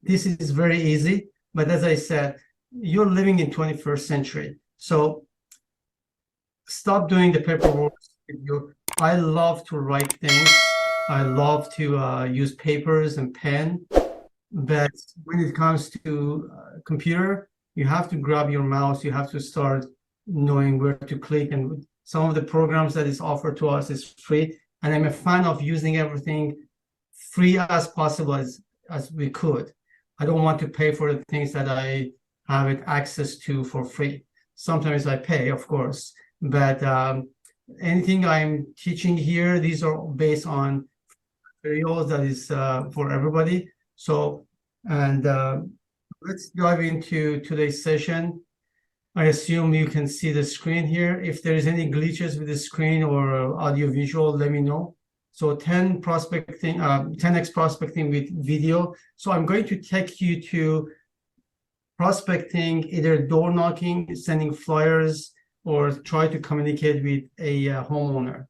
This is very easy, but as I said, you're living in 21st century. So stop doing the paperwork. I love to write things. I love to use papers and pen. But when it comes to computer, you have to grab your mouse. You have to start knowing where to click. And some of the programs that is offered to us is free. And I'm a fan of using everything free as possible as we could. I don't want to pay for the things that I have it access to for free. Sometimes I pay, of course, but anything I'm teaching here, these are based on materials that is for everybody. So, and let's dive into today's session. I assume you can see the screen here. If there is any glitches with the screen or audio visual, let me know. So 10 prospecting, 10x prospecting with video. So I'm going to take you to prospecting, either door knocking, sending flyers, or try to communicate with a homeowner.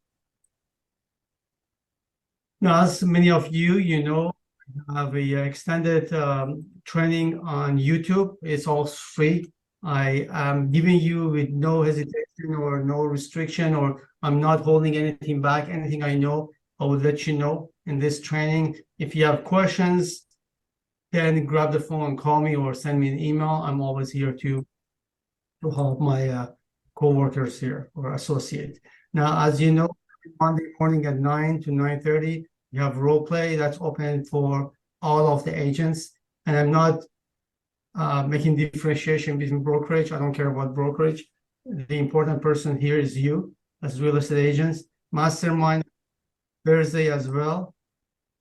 Now, as many of you know, I have a extended training on YouTube. It's all free. I am giving you with no hesitation or no restriction, or I'm not holding anything back. Anything I know, I will let you know in this training. If you have questions, then grab the phone and call me or send me an email. I'm always here to help my co-workers here or associate. Now, as you know, Monday morning at 9 to 9:30, you have role play that's open for all of the agents. And I'm not making differentiation between brokerage. I don't care about brokerage. The important person here is you as real estate agents. Mastermind Thursday as well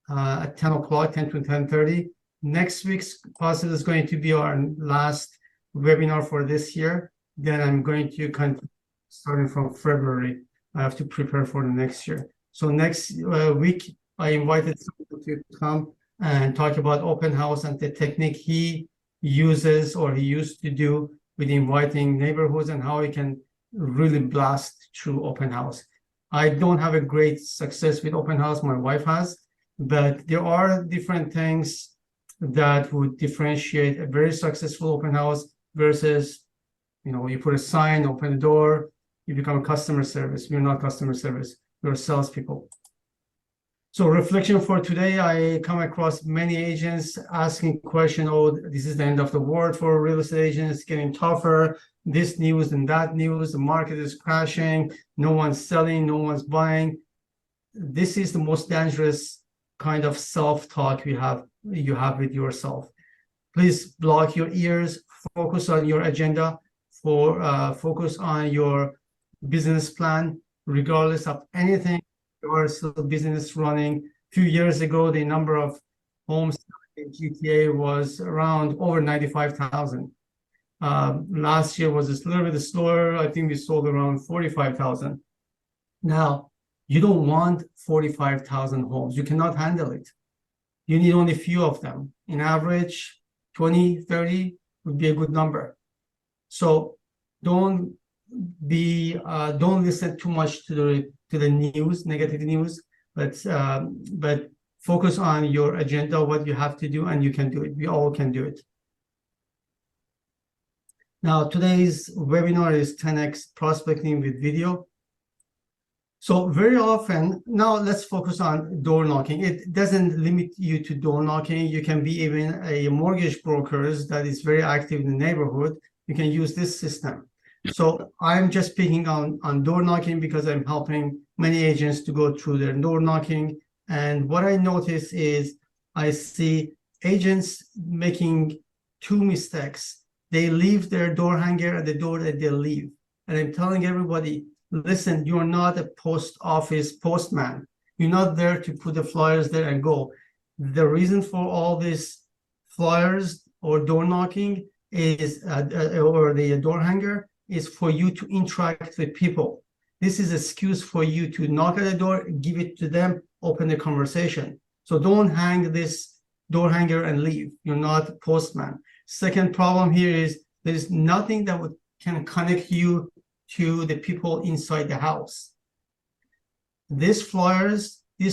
at 10 o'clock, 10 to 10:30. Next week's possibly is going to be our last webinar for this year. Then I'm going to continue starting from February. I have to prepare for the next year. So next week, I invited someone to come and talk about open house and the technique he uses or he used to do with inviting neighborhoods and how he can really blast through open house. I don't have a great success with open house. My wife has, but there are different things that would differentiate a very successful open house versus, you know, you put a sign, open the door, you become customer service. We're not customer service. We're salespeople. So reflection for today, I come across many agents asking question, oh, this is the end of the world for real estate agents, it's getting tougher, this news and that news, the market is crashing, no one's selling, no one's buying. This is the most dangerous kind of self-talk you have with yourself. Please block your ears, focus on your agenda, focus on your business plan, regardless of anything. Or still business running. A few years ago, the number of homes in GTA was around over 95,000. Last year was a little bit slower. I think we sold around 45,000. Now, you don't want 45,000 homes. You cannot handle it. You need only a few of them. In average, 20, 30 would be a good number. So don't listen too much to the news, negative news, but focus on your agenda, what you have to do, and you can do it. We all can do it. Now, today's webinar is 10x prospecting with video. So very often, now let's focus on door knocking. It doesn't limit you to door knocking. You can be even a mortgage broker that is very active in the neighborhood. You can use this system. So I'm just picking on door knocking because I'm helping many agents to go through their door knocking. And what I notice is I see agents making two mistakes. They leave their door hanger at the door that they leave. And I'm telling everybody, listen, you're not a post office postman. You're not there to put the flyers there and go. The reason for all these flyers or door knocking is, or the door hanger, is for you to interact with people. This is an excuse for you to knock at the door, give it to them, open the conversation. So don't hang this door hanger and leave. You're not a postman. Second problem here is there's nothing that can connect you to the people inside the house. These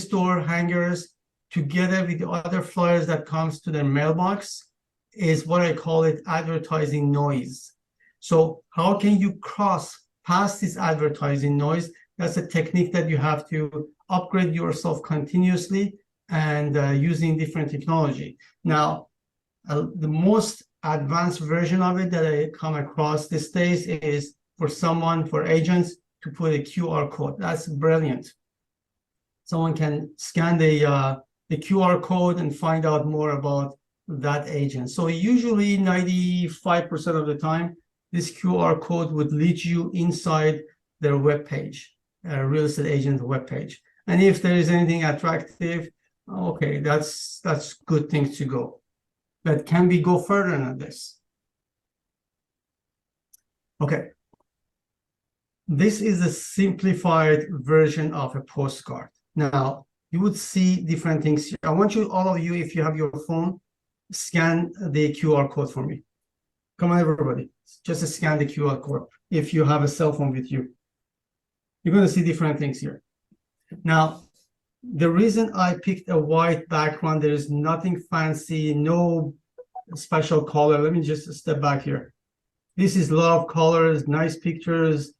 door hangers, together with the other flyers that comes to their mailbox, is what I call it advertising noise. So how can you cross past this advertising noise? That's a technique that you have to upgrade yourself continuously and using different technology. Now, the most advanced version of it that I come across these days is for agents to put a QR code. That's brilliant. Someone can scan the QR code and find out more about that agent. So usually 95% of the time, this QR code would lead you inside their web page, real estate agent web page. And if there is anything attractive, okay, that's good things to go. But can we go further than this? Okay. This is a simplified version of a postcard. Now, you would see different things here. I want you, all of you, if you have your phone, scan the QR code for me. Come on, everybody. Just scan the QR code if you have a cell phone with you. You're going to see different things here. Now, the reason I picked a white background, there is nothing fancy, no special color. Let me just step back here. This is a lot of colors, nice pictures,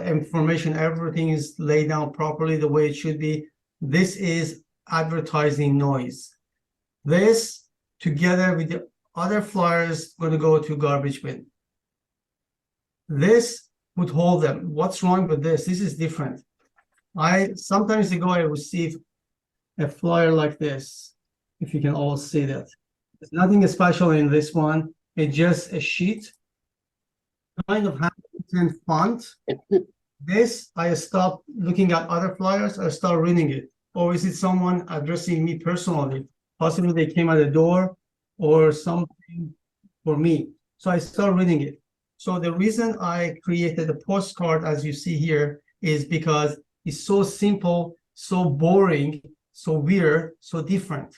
information, everything is laid down properly the way it should be. This is advertising noise. This, together with the other flyers, going to go to garbage bin. This would hold them. What's wrong with this? This is different. Sometimes ago I received a flyer like this, if you can all see that. There's nothing special in this one. It's just a sheet, kind of handwritten font. This, I stopped looking at other flyers, I start reading it. Or is it someone addressing me personally? Possibly they came at the door or something for me. So I start reading it. So the reason I created a postcard, as you see here, is because it's so simple, so boring, so weird, so different.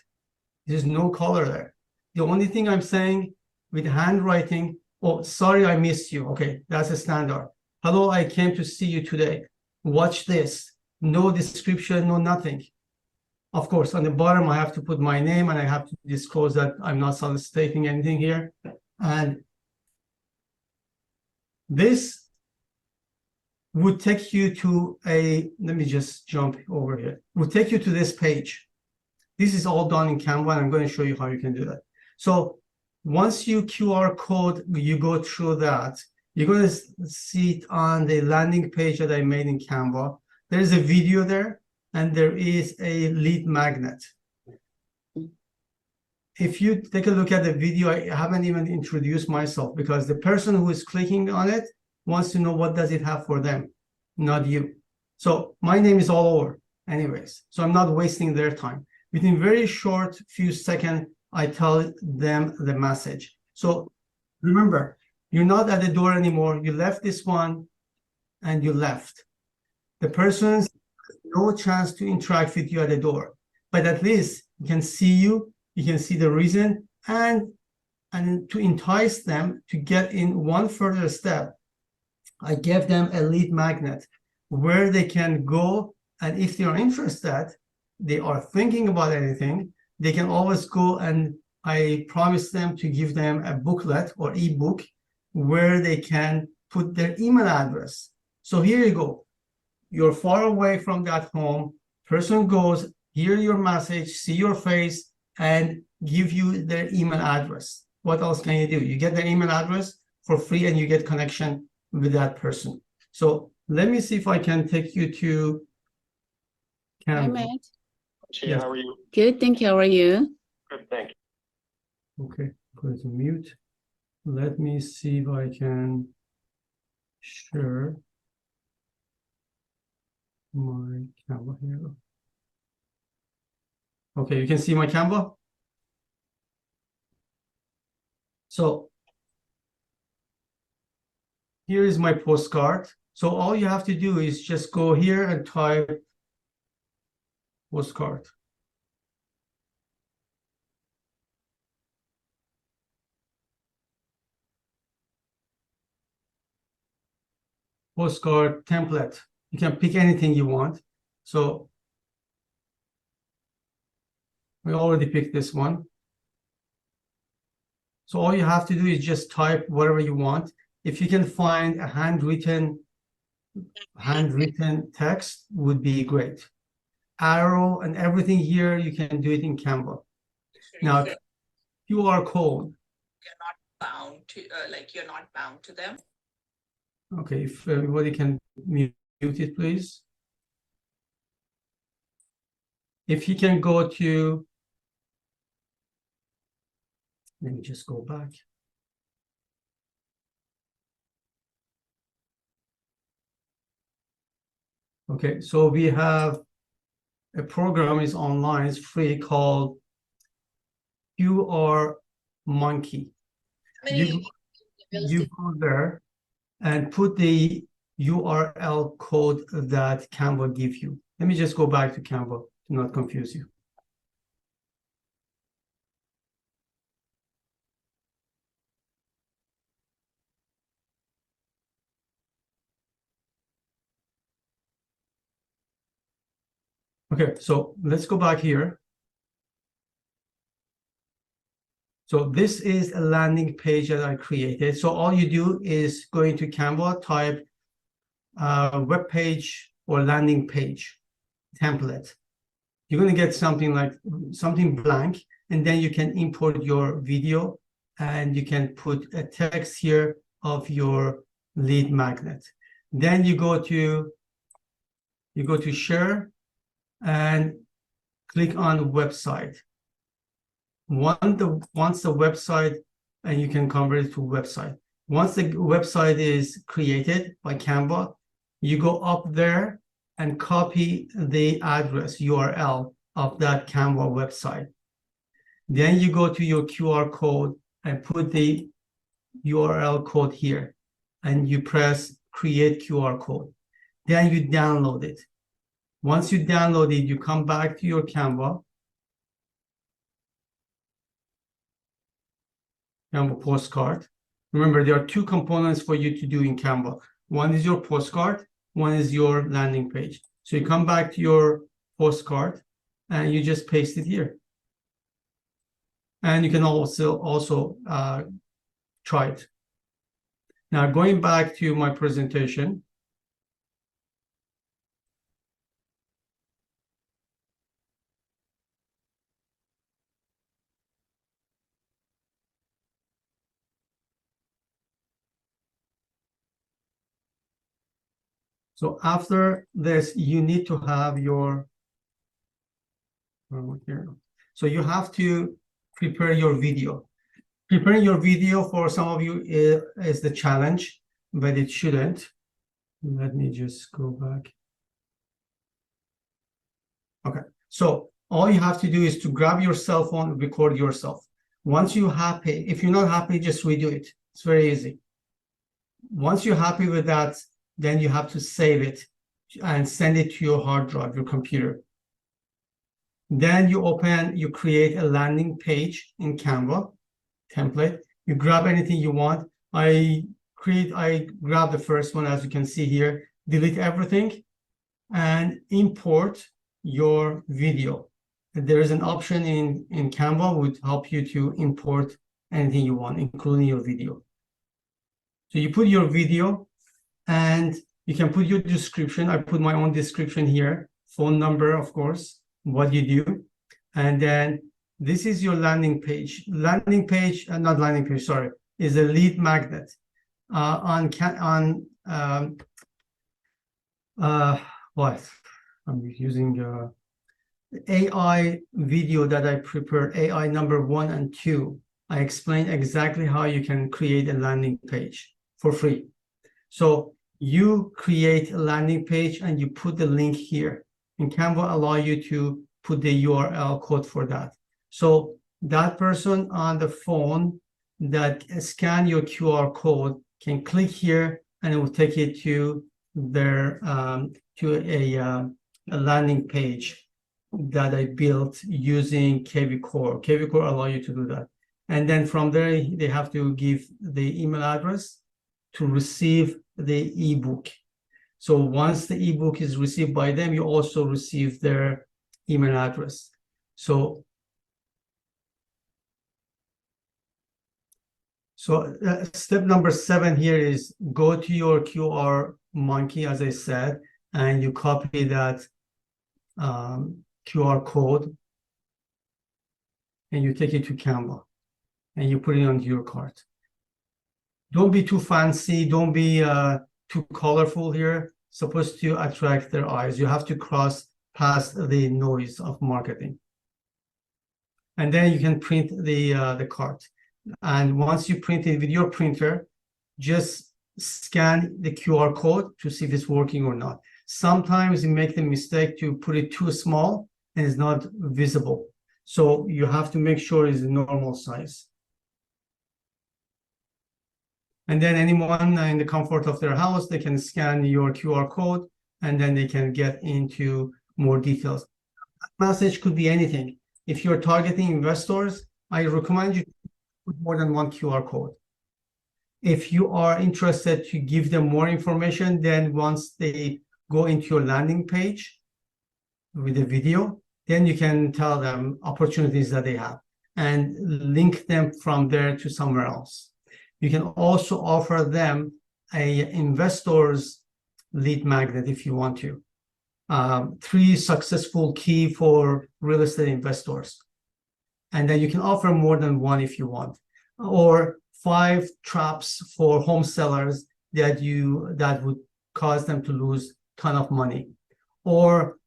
There's no color there. The only thing I'm saying with handwriting, oh, sorry, I missed you. Okay, that's a standard. Hello, I came to see you today. Watch this. No description, no nothing. Of course, on the bottom, I have to put my name and I have to disclose that I'm not soliciting anything here. And this would take you to let me just jump over here, would take you to this page. This is all done in Canva, and I'm going to show you how you can do that. So once you QR code, you go through that, you're going to see it on the landing page that I made in Canva. There's a video there, and there is a lead magnet. If you take a look at the video, I haven't even introduced myself because the person who is clicking on it wants to know what does it have for them, not you. So my name is all over anyways, so I'm not wasting their time. Within very short few seconds, I tell them the message. So remember, you're not at the door anymore. You left this one and you left. The person's no chance to interact with you at the door, but at least you can see you can see the reason, and to entice them to get in one further step, I gave them a lead magnet where they can go, and if they are interested, they are thinking about anything, they can always go, and I promise them to give them a booklet or ebook where they can put their email address. So here you go. You're far away from that home. Person goes, hear your message, see your face, and give you their email address. What else can you do? You get their email address for free and you get connection with that person. So let me see if I can take you to Canva. Hi, Matt. Chia, Yes. how are you? Good, thank you. How are you? Good, thank you. Okay, put it on mute. Let me see if I can share my Canva here. Okay, you can see my Canva. So here is my postcard. So all you have to do is just go here and type postcard. Postcard template. You can pick anything you want. So we already picked this one. So all you have to do is just type whatever you want. If you can find a handwritten text, would be great. Arrow and everything here, you can do it in Canva. Now, QR code. You're not bound to, you're not bound to them. Okay, if everybody can mute it, please. If you can go to, let me just go back. Okay, so we have a program is online, it's free, called QR Monkey. You go there and put the URL code that Canva gives you. Let me just go back to Canva to not confuse you. Okay, so let's go back here. So this is a landing page that I created. So all you do is go into Canva, type web page or landing page template. You're going to get something like something blank, and then you can import your video and you can put a text here of your lead magnet. Then you go to share and click on website. Once the website, and you can convert it to website. Once the website is created by Canva, you go up there and copy the address URL of that Canva website. Then you go to your QR code and put the URL code here, and you press create QR code. Then you download it. Once you download it, you come back to your Canva postcard. Remember, there are two components for you to do in Canva. One is your postcard, one is your landing page. So you come back to your postcard and you just paste it here. And you can also try it. Now, going back to my presentation. So after this, you need to have your, so you have to prepare your video. Preparing your video for some of you is the challenge, but it shouldn't. Let me just go back. Okay, so all you have to do is to grab your cell phone, record yourself. Once you're happy, if you're not happy, just redo it. It's very easy. Once you're happy with that, then you have to save it and send it to your hard drive, your computer. Then you create a landing page in Canva template. You grab anything you want. I grab the first one, as you can see here, delete everything and import your video. There is an option in Canva would help you to import anything you want, including your video. So you put your video and you can put your description. I put my own description here, phone number, of course, what you do. And then this is your landing page. Landing page, not landing page, sorry, is a lead magnet. What? I'm using AI video that I prepared, AI number 1 and 2. I explain exactly how you can create a landing page for free. So you create a landing page and you put the link here. And Canva allow you to put the URL code for that. So that person on the phone that scan your QR code can click here and it will take it to their to a landing page that I built using KV Core. KV Core allow you to do that. And then from there, they have to give the email address to receive the ebook. So once the ebook is received by them, you also receive their email address. So So step number 7 here is go to your QR monkey, as I said, and you copy that QR code and you take it to Canva and you put it onto your cart. Don't be too fancy. Don't be too colorful here. Supposed to attract their eyes. You have to cross past the noise of marketing. And then you can print the cart. And once you print it with your printer, just scan the QR code to see if it's working or not. Sometimes you make the mistake to put it too small and it's not visible. So you have to make sure it's a normal size. And then anyone in the comfort of their house, they can scan your QR code and then they can get into more details. That message could be anything. If you're targeting investors, I recommend you put more than one QR code. If you are interested to give them more information, then once they go into your landing page with a video, then you can tell them opportunities that they have and link them from there to somewhere else. You can also offer them a investor's lead magnet if you want to. 3 successful key for real estate investors. And then you can offer more than one if you want. Or 5 traps for home sellers that would cause them to lose a ton of money. Or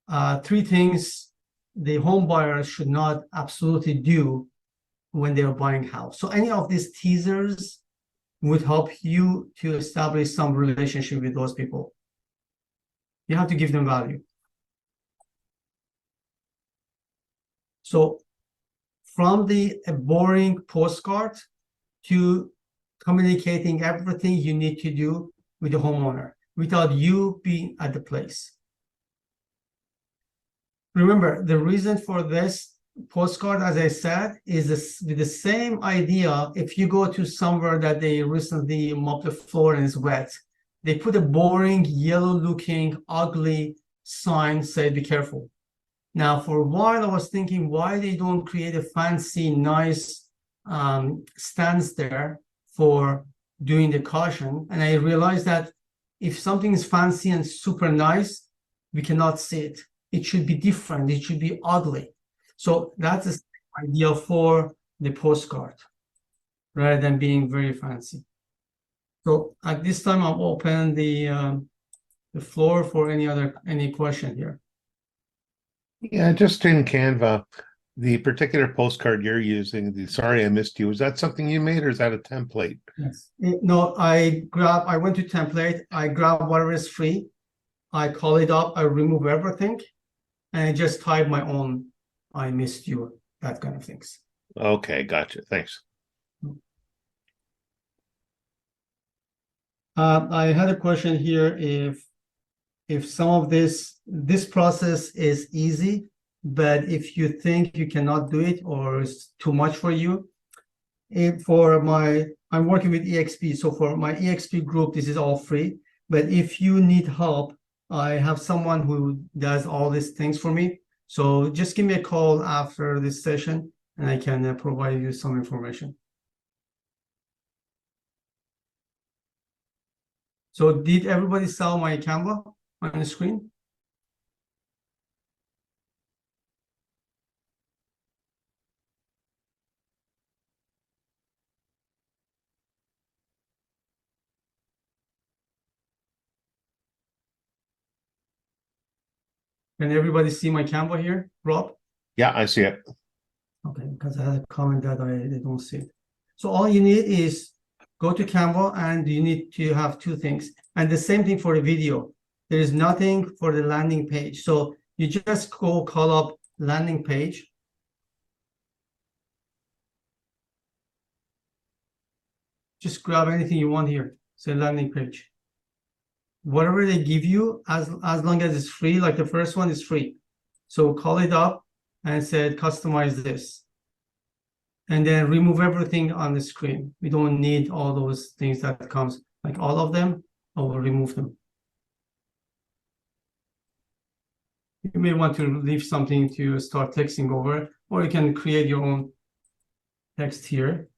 3 things the home buyers should not absolutely do when they're buying a house. So any of these teasers would help you to establish some relationship with those people. You have to give them value. So from the boring postcard to communicating everything you need to do with the homeowner without you being at the place. Remember, the reason for this postcard, as I said, is with the same idea. If you go to somewhere that they recently mopped the floor and it's wet, they put a boring, yellow-looking, ugly sign, say, be careful. Now, for a while, I was thinking why they don't create a fancy, nice stands there for doing the caution. And I realized that if something is fancy and super nice, we cannot see it. It should be different. It should be ugly. So that's the idea for the postcard, rather than being very fancy. So at this time, I'll open the floor for any question here. Yeah, just in Canva, the particular postcard you're using, the sorry I missed you, is that something you made or is that a template? Yes. No, I went to template, I grab whatever is free, I call it up, I remove everything, and I just type my own, I missed you, that kind of things. Okay, gotcha. Thanks. I had a question here if some of this process is easy, but if you think you cannot do it or it's too much for you, I'm working with EXP, so for my EXP group, this is all free. But if you need help, I have someone who does all these things for me. So just give me a call after this session and I can provide you some information. So did everybody saw my Canva on the screen? Can everybody see my Canva here, Rob? Yeah, I see it. Okay, because I had a comment that they don't see it. So all you need is go to Canva and you need to have 2 things. And the same thing for the video. There is nothing for the landing page. So you just go call up landing page. Just grab anything you want here. Say landing page. Whatever they give you, as long as it's free, like the first one is free. So call it up and say customize this. And then remove everything on the screen. We don't need all those things that comes, like all of them, I will remove them. You may want to leave something to start texting over, or you can create your own text here.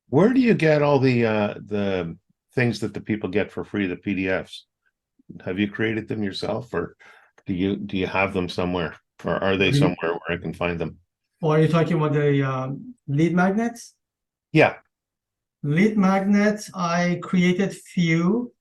Where do you get all the things that the people get for free, the PDFs? Have you created them yourself, or do you have them somewhere, or are they somewhere where I can find them? Or are you talking about the lead magnets? Yeah, Lead magnets, I created few.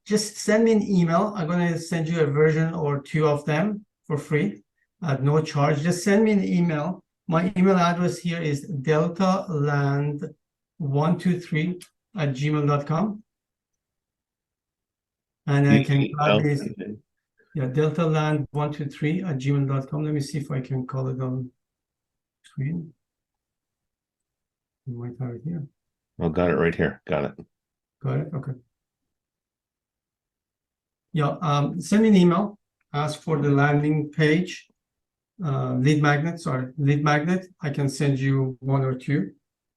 Just send me an email. I'm going to send you a version or two of them for free at no charge. Just send me an email. My email address here is deltaland123@gmail.com. And I can gladly, yeah, deltaland123@gmail.com. Let me see if I can call it on screen. You might have it here. Oh, got it right here. Got it. Got it. Okay. Yeah, send me an email, ask for the landing page, lead magnet, I can send you one or two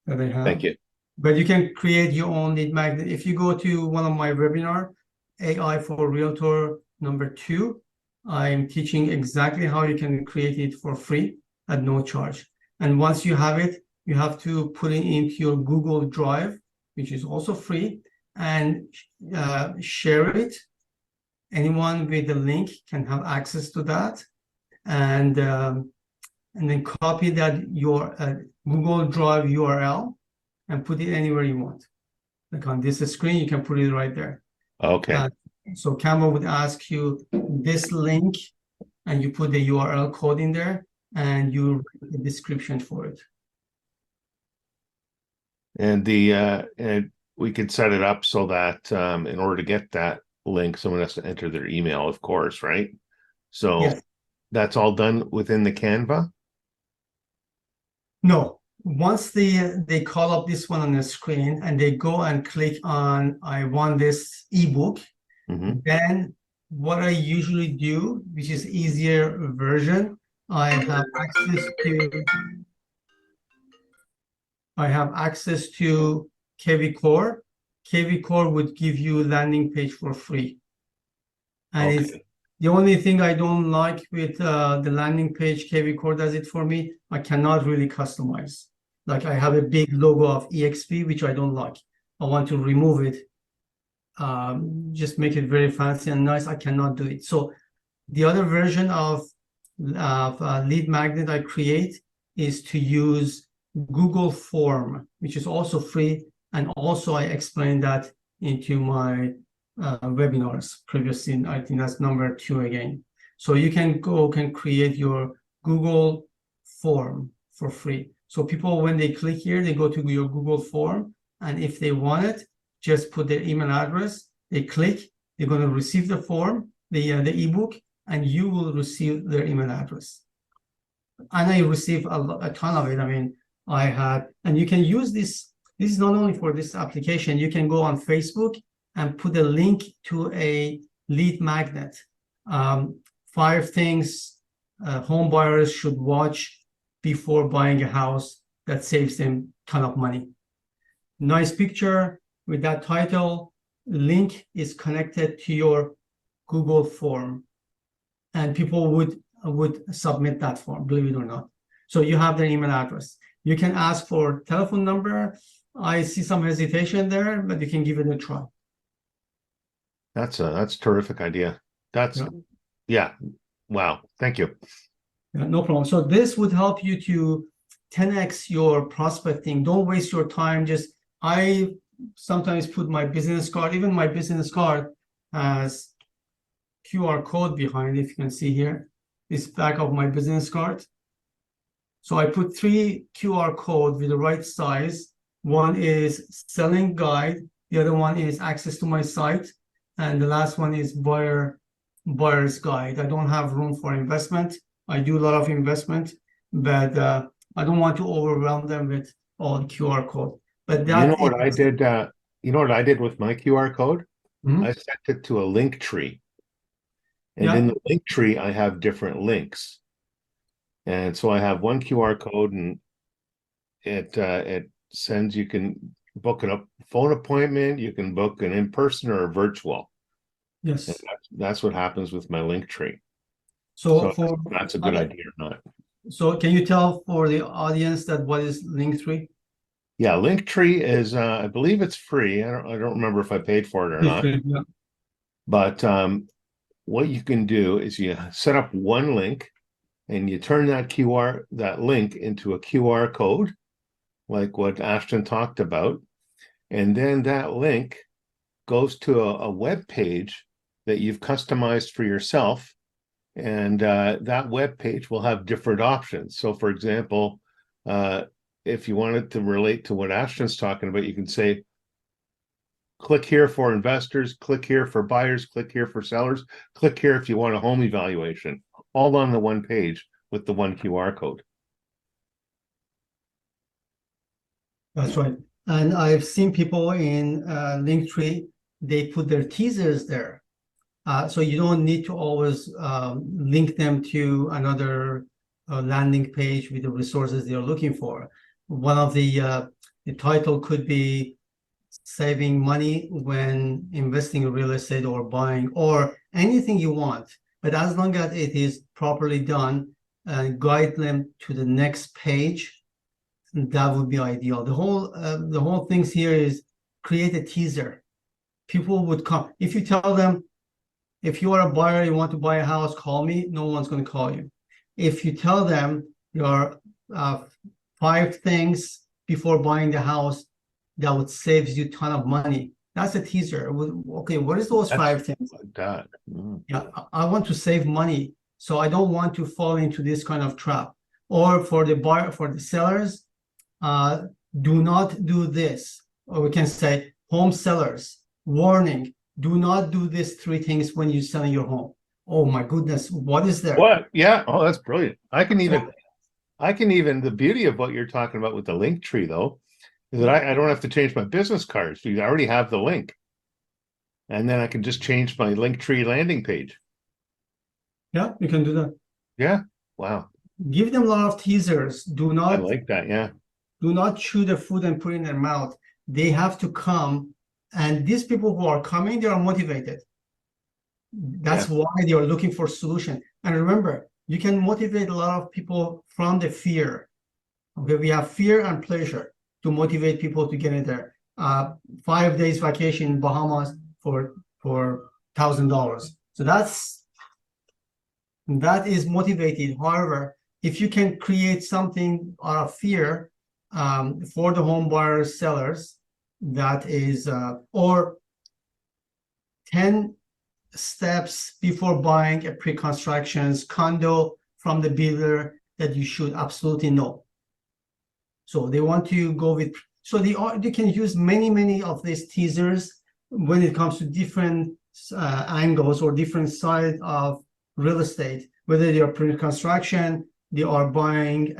that I have. Thank you. But you can create your own lead magnet. If you go to one of my webinar, AI for Realtor #2, I'm teaching exactly how you can create it for free at no charge. And once you have it, you have to put it into your Google Drive, which is also free, and share it. Anyone with the link can have access to that, and then copy that your Google Drive URL and put it anywhere you want. Like on this screen, you can put it right there. Okay. So Canva would ask you this link, and you put the URL code in there, and you write the description for it. And we could set it up so that in order to get that link, someone has to enter their email, of course, right? So Yes. that's all done within the Canva? No, once they call up this one on the screen and they go and click on I want this ebook, Mhm. then what I usually do, which is easier version, I have access to KV Core. KV Core would give you landing page for free. And it's Okay. the only thing I don't like with the landing page KV Core does it for me. I cannot really customize. Like I have a big logo of EXP, which I don't like. I want to remove it. Just make it very fancy and nice. I cannot do it. So the other version of lead magnet I create is to use Google Form, which is also free. And also I explained that into my webinars previously. I think that's #2 again. So you can create your Google form for free. So people, when they click here, they go to your Google form, and if they want it, just put their email address, they click, they're going to receive the form, the ebook, and you will receive their email address. And I receive a ton of it. I mean, and you can use this. This is not only for this application. You can go on Facebook and put a link to a lead magnet. 5 things home buyers should watch before buying a house that saves them a ton of money. Nice picture with that title. Link is connected to your Google form, and people would submit that form, believe it or not. So you have their email address. You can ask for telephone number. I see some hesitation there, but you can give it a try. That's a terrific idea. Yeah. Wow. Thank you. Yeah, no problem. So this would help you to 10x your prospecting. Don't waste your time. I sometimes put my business card, even my business card has QR code behind, if you can see here, this back of my business card. So I put 3 QR codes with the right size. One is selling guide, the other one is access to my site, and the last one is buyer's guide. I don't have room for investment. I do a lot of investment, but I don't want to overwhelm them with all QR code. But You know what I did? You know what I did with my QR code? Mhm. I sent it to a link tree. And in the link tree, I have different links. And so I have one QR code, and it sends, you can book a phone appointment, you can book an in-person or a virtual. Yes. And that's what happens with my link tree. So that's a good idea or not. So can you tell for the audience that what is Linktree? Yeah, Linktree is I believe it's free. I don't remember if I paid for it or not. Yeah. But what you can do is you set up one link and you turn that link into a QR code, like what Ashton talked about. And then that link goes to a web page that you've customized for yourself. And that web page will have different options. So for example, if you wanted to relate to what Ashton's talking about, you can say, click here for investors, click here for buyers, click here for sellers, click here if you want a home evaluation, all on the one page with the one QR code. That's right. And I've seen people in Linktree, they put their teasers there. So you don't need to always link them to another landing page with the resources they're looking for. One of the title could be saving money when investing in real estate or buying or anything you want. But as long as it is properly done and guide them to the next page, that would be ideal. The whole things here is create a teaser. People would come. If you tell them, if you are a buyer, you want to buy a house, call me, no one's going to call you. If you tell them your 5 things before buying the house that would save you a ton of money, that's a teaser. Okay, what is those 5 things? Like that. Yeah, I want to save money, so I don't want to fall into this kind of trap. Or for the buyer, for the sellers, do not do this. Or we can say, home sellers, warning, do not do these 3 things when you're selling your home. Oh my goodness, what is there? What? Yeah. Oh, that's brilliant. I can even, the beauty of what you're talking about with the link tree though, is that I don't have to change my business cards because I already have the link. And then I can just change my link tree landing page. Yeah, you can do that. Yeah. Wow. Give them a lot of teasers. Do I not like that. Yeah. do not chew the food and put it in their mouth. They have to come. And these people who are coming, they are motivated. That's why they are looking for solution. And remember, you can motivate a lot of people from the fear. Okay, we have fear and pleasure to motivate people to get in there. 5 days vacation in Bahamas for $1,000. So that is motivated. However, if you can create something out of fear for the home buyers, sellers, that is, or 10 steps before buying a pre-constructions condo from the builder that you should absolutely know. So they want to go with, so they can use many of these teasers when it comes to different angles or different side of real estate, whether they are pre-construction, they are buying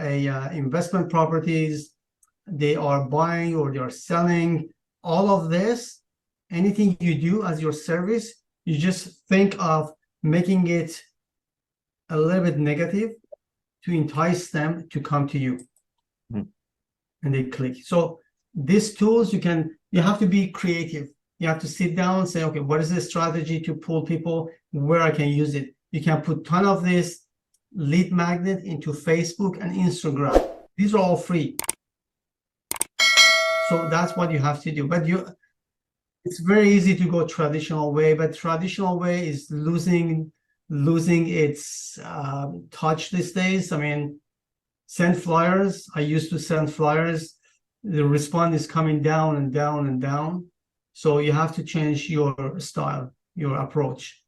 investment properties, they are buying or they are selling. All of this, anything you do as your service, you just think of making it a little bit negative to entice them to come to you. And they click. So these tools, you have to be creative. You have to sit down and say, okay, what is the strategy to pull people where I can use it? You can put a ton of this lead magnet into Facebook and Instagram. These are all free. So that's what you have to do. But it's very easy to go traditional way, but traditional way is losing its touch these days. I mean, send flyers. I used to send flyers. The response is coming down and down and down. So you have to change your style, your approach.